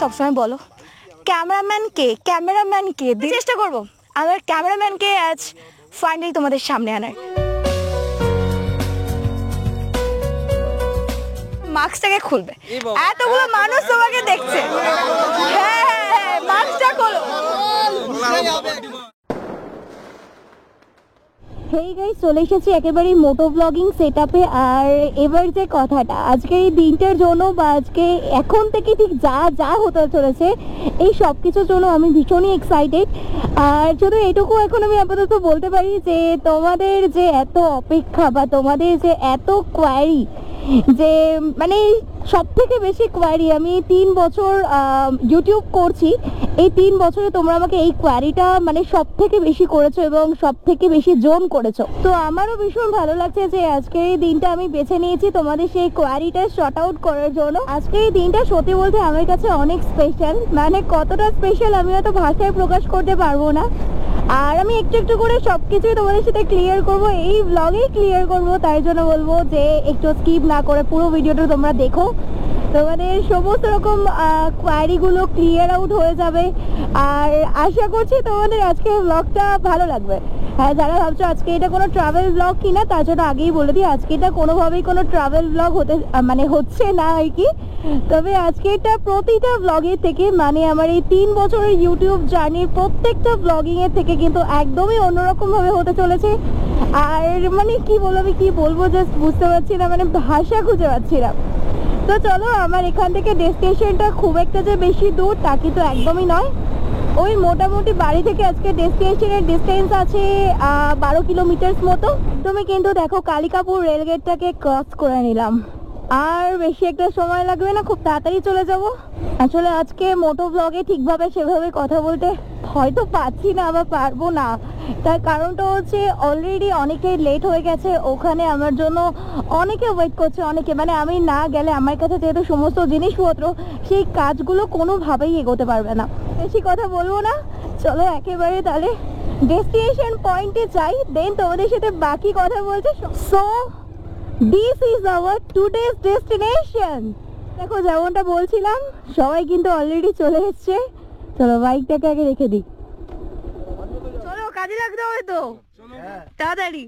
সবসময় বলো ক্যামেরাম্যান কে চেষ্টা করবো আমার ক্যামেরাম্যানকে আজ ফাইনালি তোমাদের সামনে আনার। মাস্কটাকে খুলবে, এতগুলো মানুষ তোমাকে দেখছে। হ্যাঁ মাস্কটা খোলো। হেই গাইস, চলে এসেছি একেবারে মোটো ব্লগিং সেটআপে। আর এবার যে কথাটা, আজকে এই দিনটার জন্য বা আজকে এখন থেকে ঠিক যা যা হতে চলেছে এই সব কিছুর জন্য আমি ভীষণই এক্সাইটেড। আর শুধু এটুকু এখন আমি আপাতত বলতে পারি যে তোমাদের যে এত অপেক্ষা বা তোমাদের যে এত কোয়ারি, যে মানে সব থেকে বেশি কোয়ারি, আমি 3 বছর ইউটিউব করছি, এই 3 বছরে তোমরা আমাকে এই কোয়ারিটা মানে সব থেকে বেশি করেছো এবং সব থেকে বেশি জোন করেছো। তো আমারও ভীষণ ভালো লাগছে যে আজকের এই দিনটা আমি বেছে নিয়েছি তোমাদের সেই কোয়ারিটা শর্ট আউট করার জন্য। আজকের এই দিনটা সত্যি বলতে আমার কাছে অনেক স্পেশাল, মানে কতটা স্পেশাল আমি হয়তো ভাষায় প্রকাশ করতে পারবো না। আর আমি একটু একটু করে সব কিছুই তোমাদের সাথে ক্লিয়ার করব, এই ব্লগেই ক্লিয়ার করব। তাই জন্য বলবো যে একটু স্কিপ না করে পুরো ভিডিওটা তোমরা দেখো, তোমাদের সমস্ত রকম কোয়ারিগুলো ক্লিয়ার আউট হয়ে যাবে। আর আশা করছি তোমাদের আজকে ব্লগটা ভালো লাগবে। হ্যাঁ, যারা ভাবছো আজকে এটা কোনো ট্রাভেল ব্লগ কিনা, তার জন্য আগেই বলে দিই আজকে এটা কোনোভাবেই কোনো ট্রাভেল ব্লগ হচ্ছে না আর কি। তবে আজকে এটা প্রতিটা ব্লগের থেকে, মানে আমার এই 3 বছরের ইউটিউব জার্নির প্রত্যেকটা ব্লগিংয়ের থেকে কিন্তু একদমই অন্যরকমভাবে হতে চলেছে। আর মানে আমি কি বলবো জাস্ট বুঝতে পারছি না, মানে ভাষা খুঁজে পাচ্ছি না। তো চলো, আমার এখান থেকে ডেস্টিনেশনটা খুব একটা যে বেশি দূর তা কিন্তু একদমই নয়। ওই মোটামুটি বাড়ি থেকে আজকে ডেস্টিনেশনের ডিস্টেন্স আছে 12 কিলোমিটার মতো। তুমি কিন্তু দেখো কালিকাপুর রেলগেটটাকে ক্রস করে নিলাম, আর বেশি একটা সময় লাগবে না, খুব তাড়াতাড়ি চলে যাব। আসলে আজকে মোটো ব্লগে ঠিকভাবে সেভাবে কথা বলতে হয়তো পারছি না বা পারবো না, তার কারণটা হচ্ছে অলরেডি অনেকেই লেট হয়ে গেছে, ওখানে আমার জন্য অনেকে ওয়েট করছে, অনেকে মানে আমি না গেলে আমার কাছে যেহেতু সমস্ত জিনিসপত্র, সেই কাজগুলো কোনোভাবেই এগোতে পারবে না। বেশি কথা বলবো না, চলো একেবারে তাহলে ডেস্টিনেশন পয়েন্টে যাই, দেন তোমাদের সাথে বাকি কথা বলছি। So this is our today's destination. দেখো যেমনটা বলছিলাম, সবাই কিন্তু অলরেডি চলে এসছে। চলো বাইকটাকে আগে রেখে দিই, চলো কাজে লাগতে হবে তো তাড়াতাড়ি।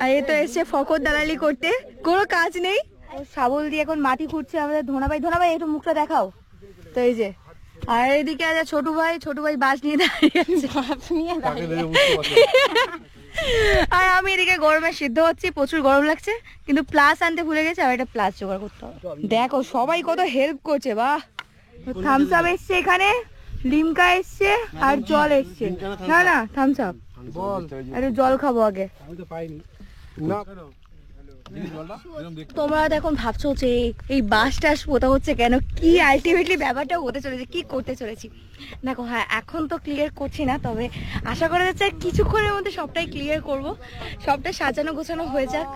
আর এই তো এসছে ফকর দালালি করতে, কোনো কাজ নেই, শাবল দিয়ে এখন মাটি খুঁড়ছে আমাদের ধনাভাই একটু মুখটা দেখাও। তো এই যে, আর এদিকে আছে ছোট ভাই বাস নিয়ে দাঁড়িয়ে আছে, আর আমি এদিকে গরমে সিদ্ধ হচ্ছি, প্রচুর গরম লাগছে, কিন্তু প্লাস আনতে ভুলে গেছে, আর একটা প্লাস জোগাড় করতে হবে। দেখো সবাই কত হেল্প করছে, বাহ। থামস আপ এসছে, এখানে লিমকা এসছে, আর জল এসছে। না থামস আপ, একটু জল খাবো আগে। তোমরা এখন ভাবছো যে এই বাস টাস পোতা হচ্ছে কেন, কি আলটিমেটলি ব্যাপারটা হতে চলেছে, কি করতে চলেছি। দেখো হ্যাঁ, এখন তো ক্লিয়ার করছি না, তবে আশা করা যাচ্ছে কিছুক্ষণের মধ্যে সবটাই ক্লিয়ার করব, সবটা সাজানো গোছানো হয়ে যাক।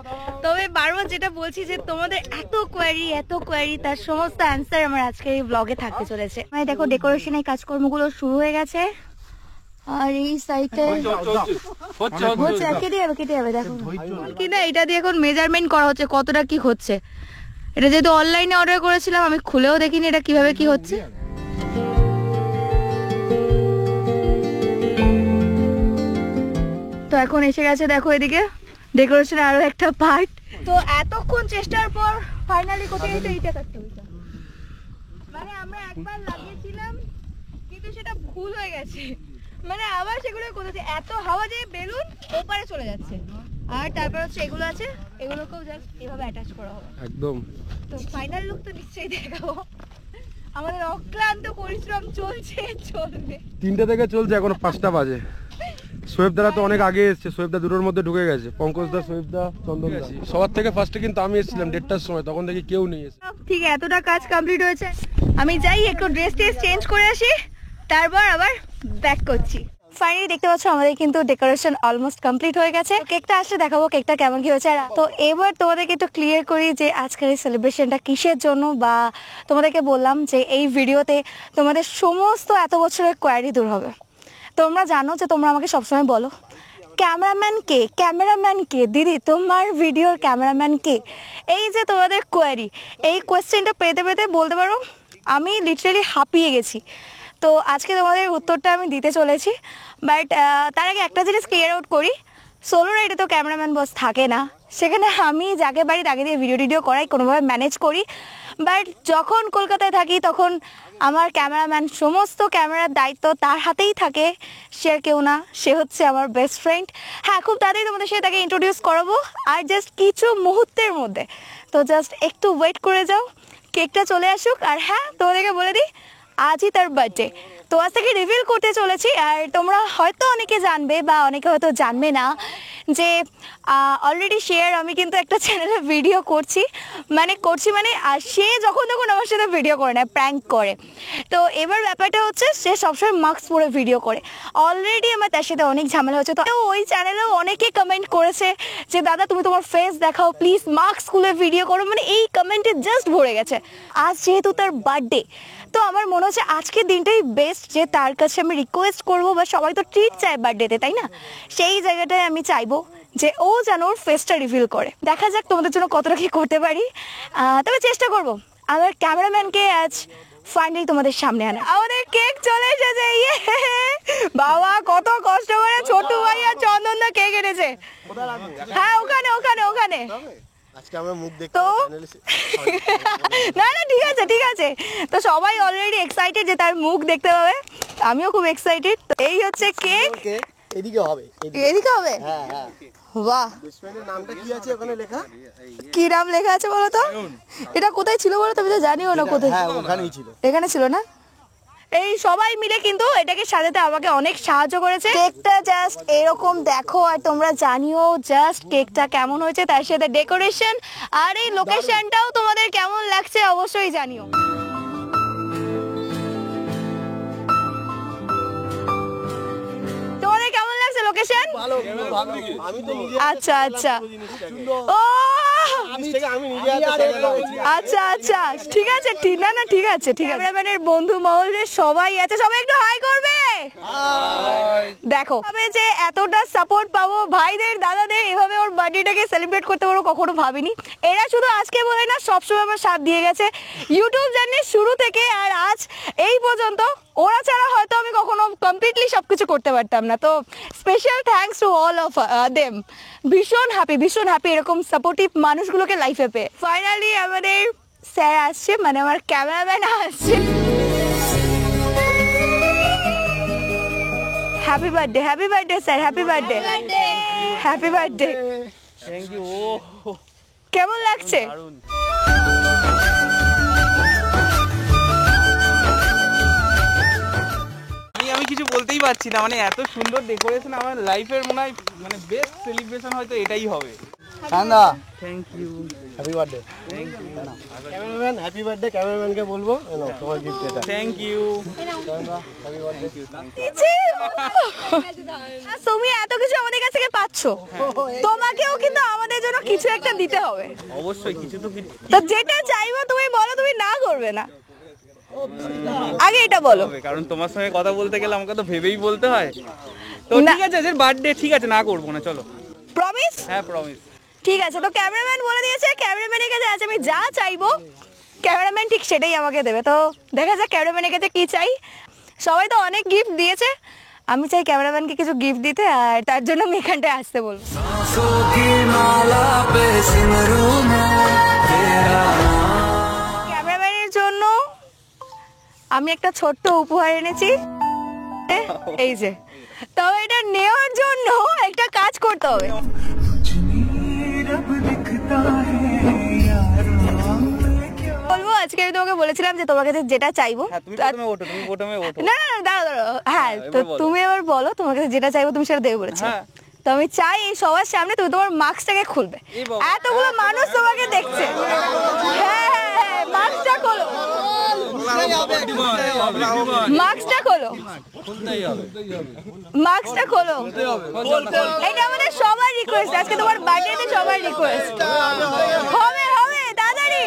তবে বারবার যেটা বলছি যে তোমাদের এত কোয়ারি তার সমস্ত অ্যান্সার আমার আজকে এই ব্লগে থাকতে চলেছে। মানে দেখো ডেকোরেশনের কাজকর্মগুলো শুরু হয়ে গেছে, আর এই সাইডে কেটে যাবে দেখো কিনা, এটা দিয়ে এখন মেজারমেন্ট করা হচ্ছে কতটা কি হচ্ছে। এটা যেহেতু অনলাইনে অর্ডার করেছিলাম, আমি খুলেও দেখিনি এটা কিভাবে কি হচ্ছে। তো এখন এসে গেছে দেখো এদিকে ডেকোরেশনের আরো একটা পার্ট। তো এতক্ষণ চেষ্টার পর ফাইনালি কোথায় এইটা কাটতে হয়েছে, মানে আমরা একবার লাগিয়েছিলাম কিন্তু সেটা ভুল হয়ে গেছে, মানে আবার সেগুলো কোথাতে এত হাওয়া যে বেলুন ওপারে চলে যাচ্ছে। আর তারপর হচ্ছে এগুলো আছে, এগুলোকেও জাস্ট এভাবে অ্যাটাচ করা হবে একদম। তো ফাইনাল লুক তো নিশ্চয়ই দেখাবো। আমাদের অক্লান্ত পরিশ্রম চলবে 3টা থেকে চলছে, এখন 5টা বাজে। সোয়েবদারা তো অনেক আগে এসছে, সোয়েবদা দুটোর মধ্যে ঢুকে গেছে, পঙ্কজদা, সোয়েবদা, চন্দনদা। সবার থেকে ফার্স্টে কিন্তু আমি এসেছিলাম 1:30টার সময়, তখন দেখি কেউ নেই। ঠিক এতটা কাজ কমপ্লিট হয়েছে, আমি যাই একটু ড্রেস চেঞ্জ করে আসি, তারপর আবার ব্যাক করছি। ফাইনালি দেখতে পাচ্ছ আমাদের কিন্তু ডেকোরেশন অলমোস্ট কমপ্লিট হয়ে গেছে। কেকটা আসলে দেখাবো কেকটা কেমন কি হয়েছে। তো এবার তোমাদেরকে একটু ক্লিয়ার করি যে আজকের এই সেলিব্রেশনটা কিসের জন্য, বা তোমাদেরকে বললাম যে এই ভিডিওতে তোমাদের সমস্ত এত বছরের কোয়ারি দূর হবে। তোমরা জানো যে তোমরা আমাকে সবসময় বলো ক্যামেরাম্যান কে দিদি, তোমার ভিডিওর ক্যামেরাম্যান কে। এই যে তোমাদের কোয়ারি, এই কোয়েশ্চেনটা পেতে পেতে বলতে পারো আমি লিটারালি হাঁপিয়ে গেছি। তো আজকে তোমাদের উত্তরটা আমি দিতে চলেছি, বাট তার আগে একটা জিনিস ক্লিয়ার আউট করি, সোলো রাইডে তো ক্যামেরাম্যান বস থাকে না, সেখানে আমি যাকে বাড়ি তাকে দিয়ে ভিডিও করাই, কোনোভাবে ম্যানেজ করি। বাট যখন কলকাতায় থাকি তখন আমার ক্যামেরাম্যান, সমস্ত ক্যামেরার দায়িত্ব তার হাতেই থাকে, সে আর কেউ না, সে হচ্ছে আমার বেস্ট ফ্রেন্ড। হ্যাঁ, খুব তাড়াতাড়ি তোমাদের সাথে তাকে ইন্ট্রোডিউস করাবো, আর জাস্ট কিছু মুহূর্তের মধ্যে, তো জাস্ট একটু ওয়েট করে যাও, কেকটা চলে আসুক। আর হ্যাঁ, তোমাদেরকে বলে দিই আজই তার বার্থডে, তো আজ থেকে রিভিল করতে চলেছি। আর তোমরা হয়তো অনেকে জানবে বা অনেকে হয়তো জানবে না যে অলরেডি আমি কিন্তু একটা চ্যানেলে ভিডিও করছি, মানে আর সে যখন তখন আমার সাথে ভিডিও করে না, প্র্যাঙ্ক করে। তো এবার ব্যাপারটা হচ্ছে সে সবসময় মাস্ক পরে ভিডিও করে, অলরেডি আমার তার সাথে অনেক ঝামেলা হচ্ছে। তো ওই চ্যানেলেও অনেকে কমেন্ট করেছে যে দাদা তুমি তোমার ফেস দেখাও প্লিজ, মাস্ক খুলে ভিডিও করো, মানে এই কমেন্টে জাস্ট ভরে গেছে। আজ যেহেতু তার বার্থডে, তো আমার মনে হচ্ছে আজকের দিনটাই বেস্ট যে তার কাছে আমি রিকোয়েস্ট করবো, বা সবাই তো ট্রিট চায় বার্থডেতে, তাই না? সেই জায়গাটায় আমি চাইবো যে ও যেন ওর ফেসটা রিভিল করে। দেখা যাক তোমাদের জন্য কতটা কি করতে পারি, তবে চেষ্টা করব আমার ক্যামেরাম্যানকে আজ ফাইনালি তোমাদের সামনে আনা। আমাদের কেক চলে এসেছে, ইয়ে বাবা কত কষ্ট করে ছোটু ভাই আর চন্দনদা কেক এনেছে। হ্যাঁ, ওখানে ওখানে ওখানে আজকে আমরা মুখ দেখতে তো না না ঠিক আছে ঠিক আছে। তো সবাই অলরেডি এক্সাইটেড যে তার মুখ দেখতে পাবে, আমিও খুব এক্সাইটেড। এই হচ্ছে কেক, এদিকে হবে, এদিকে হবে। হ্যাঁ হ্যাঁ। বাহ, বেস্টফ্রেন্ডের নামটা কি আছে ওখানে লেখা? কি নাম লেখা আছে বলো তো? এটা কোথায় ছিল বলো তো? আমি তো জানিও না কোথায়। হ্যাঁ, ওখানেই ছিল। এখানে ছিল না? এই সবাই মিলে কিন্তু এটাকে সাজাতে আমাকে অনেক সাহায্য করেছে। কেকটা জাস্ট এরকম দেখো, আর তোমরা জানিও জাস্ট কেকটা কেমন হয়েছে, তার সাথে ডেকোরেশন আর এই লোকেশনটাও তোমাদের কেমন লাগছে অবশ্যই জানিও। তোমাদের কেমন লাগছে লোকেশন? ভালো, আমি তো নিজে আচ্ছা আচ্ছা, ও আমি নিজে আচ্ছা আচ্ছা ঠিক আছে, ঠিক না না ঠিক আছে ঠিক আছে। ক্যামেরাম্যানের বন্ধু মহলের সবাই আছে, সবাই একটু হাই করবে। দেখো তবে যে এতটা সাপোর্ট পাবো ভাইদের দাদাদের, এভাবে ওর বার্থডেটাকে সেলিব্রেট করতে পারবো কখনো ভাবিনি। এরা শুধু আজকে বলে না, সবসময় আমার সাথ দিয়ে গেছে ইউটিউব জার্নির শুরু থেকে আর আজ এই পর্যন্ত। ওরা ছাড়া হয়তো আমি কখনো কমপ্লিটলি সবকিছু করতে পারতাম না। তো special thanks to all of them. ভীষণ হ্যাপি এরকম সাপোর্টিভ মানুষগুলোকে লাইফে পেয়ে। ফাইনালি আমাদের স্যার আসছে, মানে আমার ক্যামেরাম্যান আসছে। Happy birthday sir, happy birthday. Thank you. কেমন লাগছে? আমি কিছু বলতেই পারছি না, মানে এত সুন্দর ডেকোরেশন, আমার লাইফের মনে হয় মানে বেস্ট সেলিব্রেশন হয়তো এটাই হবে। কান্দা thank you, happy birthday. Thank you cameraman happy birthday, ক্যামেরাম্যানকে বলবো এনো তোমার গিফট এটা। Thank you. Happy birthday. তুমি এত কিছু আমাদের কাছ থেকে পাচ্ছ, তোমাকেও কিন্তু আমাদের জন্য কিছু একটা দিতে হবে। অবশ্যই কিছু তো তো যেটা চাইবো তুমি বলো, তুমি না করবে না, আগে এটা বলো। কারণ তোমার সঙ্গে কথা বলতে গেলে আমাকে তো ভেবেই বলতে হয়। তো না। ঠিক আছে, যে বার্থডে ঠিক আছে, না করবো না, চলো। প্রমিস? হ্যাঁ প্রমিস। ঠিক আছে, তো ক্যামেরাম্যান বলে দিয়েছে, ক্যামেরাম্যানের কাছে আছে আমি যা চাইবো ক্যামেরাম্যান ঠিক সেটাই আমাকে দেবে। তো দেখা যাক ক্যামেরাম্যানের কাছে কি চাই। সবাই তো অনেক গিফট দিয়েছে, আমি চাই ক্যামেরাম্যানকে কিছু গিফট দিতে, আর তার জন্য আমি এখানটায় আসতে বলবো। ক্যামেরাম্যানের জন্য আমি একটা ছোট্ট উপহার এনেছি, এই যে। তবে এটা নেওয়ার জন্য একটা কাজ করতে হবে। বলবো আজকে আমি তোমাকে বলেছিলাম যে তোমার কাছে যেটা চাইবো। তুমি প্রথমে ওঠো, তুমি প্রথমে ওঠো। না না দাঁড়াও, হ্যাঁ তো তুমি এবার বলো তোমার কাছে যেটা চাইবো তুমি সেটা দেবে বলেছো। তো আমি চাই এই সবার সামনে তুমি তোমার মাস্কটাকে খুলবে, এতগুলো মানুষ তোমাকে দেখছে। হ্যাঁ হ্যাঁ, মাস্কটা খোলো, মাস্কটা খোলো, মাস্কটা খোলো। এটা আমাদের সবার রিকোয়েস্ট, আজকে তোমার বার্থডেতে সবার রিকোয়েস্ট। হবে হবে তাড়াতাড়ি।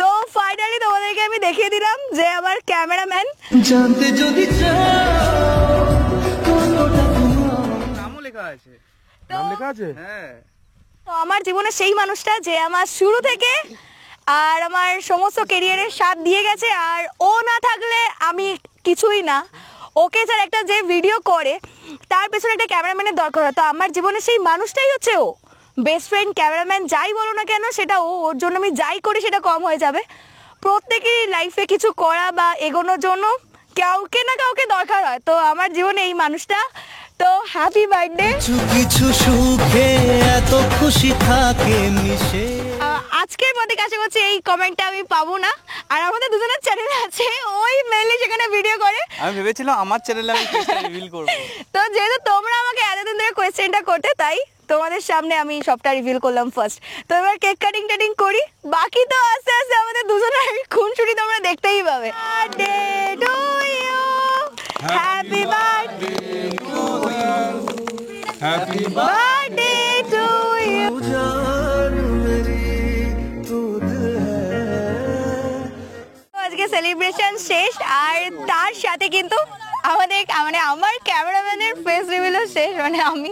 তো ফাইনালি তোমাদেরকে আমি দেখিয়ে দিলাম যে আমার ক্যামেরাম্যান। জানতে যদি চাও নাম লেখা আছে? হ্যাঁ তো আমার জীবনে সেই মানুষটা যে আমার শুরু থেকে আর আমার সমস্ত কেরিয়ারের সাথ দিয়ে গেছে, আর ও না থাকলে আমি কিছুই না। ওকে যার একটা যে ভিডিও করে তার পেছনে একটা ক্যামেরাম্যানের দরকার হয়, তো আমার জীবনে সেই মানুষটাই হচ্ছে ও। বেস্ট ফ্রেন্ড, ক্যামেরাম্যান যাই বলো না কেন সেটা ও, ওর জন্য আমি যাই করি সেটা কম হয়ে যাবে। প্রত্যেকেরই লাইফে কিছু করা বা এগোনোর জন্য কাউকে না কাউকে দরকার হয়, তো আমার জীবনে এই মানুষটা। তো হ্যাপি বার্থডে। কিছু কিছু সুখে এত খুশি থাকে মিশে। আজকের মধ্যে আশা করছি এই কমেন্টটা আমি পাবো না। আর আমাদের দুজনের চ্যানেল আছে, ওই মেনলি সেখানে ভিডিও করে। আমি ভেবেছিলাম আমার চ্যানেলে আমি ফেসটা রিভিল করব। তো যেহেতু তোমরা আমাকে এতদিন ধরে কোয়েশ্চেনটা করতে, তাই তোমাদের সামনে আমি সবটা রিভিল করলাম ফার্স্ট। তো এবার কেক কাটিং টাটিং করি, বাকি তো আস্তে আস্তে আমাদের দুজনের খুনসুটি তোমরা দেখতেই পাবে। Birthday to you, happy birthday to you, happy birthday to you. আজকে সেলিব্রেশন শেষ, আর তার সাথে কিন্তু আমাদের মানে আমার ক্যামেরাম্যানের ফেস রিভিলও শেষ। মানে আমি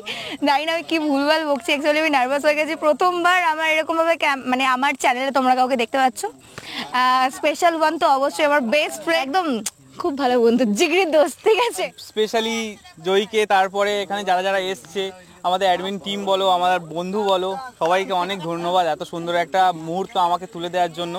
জানি না আমি কি ভুলভাল বকছি, অ্যাকচুয়ালি আমি নার্ভাস হয়ে গেছি। প্রথমবার আমার এরকমভাবে মানে আমার চ্যানেলে তোমরা কাউকে দেখতে পাচ্ছ। স্পেশাল ওয়ান তো অবশ্যই আমার বেস্ট ফ্রেন্ড, একদম খুব ভালো বন্ধু, জিগরির দোস্ত, ঠিক আছে। স্পেশালি জয়কে, তারপরে এখানে যারা যারা এসছে, আমাদের অ্যাডমিন টিম বলো, আমার বন্ধু বলো, সবাইকে অনেক ধন্যবাদ এত সুন্দর একটা মুহূর্ত আমাকে তুলে দেওয়ার জন্য।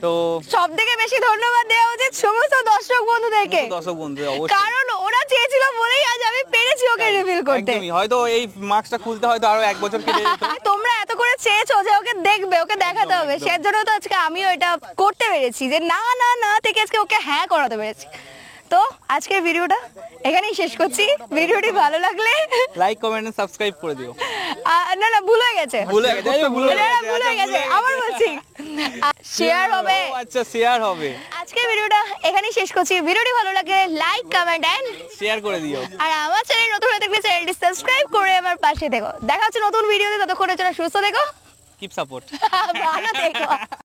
তো সব থেকে বেশি ধন্যবাদ দেওয়া উচিত সমস্ত দর্শক বন্ধুদেরকে, দর্শক বন্ধু অবশ্যই, কারণ ওরা চেয়েছিল বলেই আজ আমি পেরেছি ওকে রিভিল করতে। একদমই। হয়তো এই মাস্কটা খুলতে হয়তো আরো 1 বছর কেটে যেত। তোমরা এত করে চেয়েছো যে ওকে দেখবে, ওকে দেখাতে হবে, সেজন্য তো আজকে আমিও এটা করতে পেরেছি, যে না না না থেকে আজকে ওকে হ্যাঁ করাতে পেরেছি। তো আজকের ভিডিওটা এখানেই শেষ করছি। ভিডিওটি ভালো লাগলে লাইক, কমেন্ট এন্ড সাবস্ক্রাইব করে দিও। না না ভুল হয়ে গেছে, ভুল হয়ে গেছে, ভুল হয়ে গেছে, ভুল হয়ে গেছে, আবার বলছি শেয়ার হবে। আচ্ছা, শেয়ার হবে। আজকের ভিডিওটা এখানেই শেষ করছি। ভিডিওটি ভালো লাগলে লাইক, কমেন্ট এন্ড শেয়ার করে দিও। আর আমার চ্যানেল নতুন হয়ে থাকলে চ্যানেলটি সাবস্ক্রাইব করে আমার পাশে থেকো। দেখা হচ্ছে নতুন ভিডিওতে, ততক্ষণের জন্য সুস্থ থেকো, কিপ সাপোর্ট। ভালো থেকো।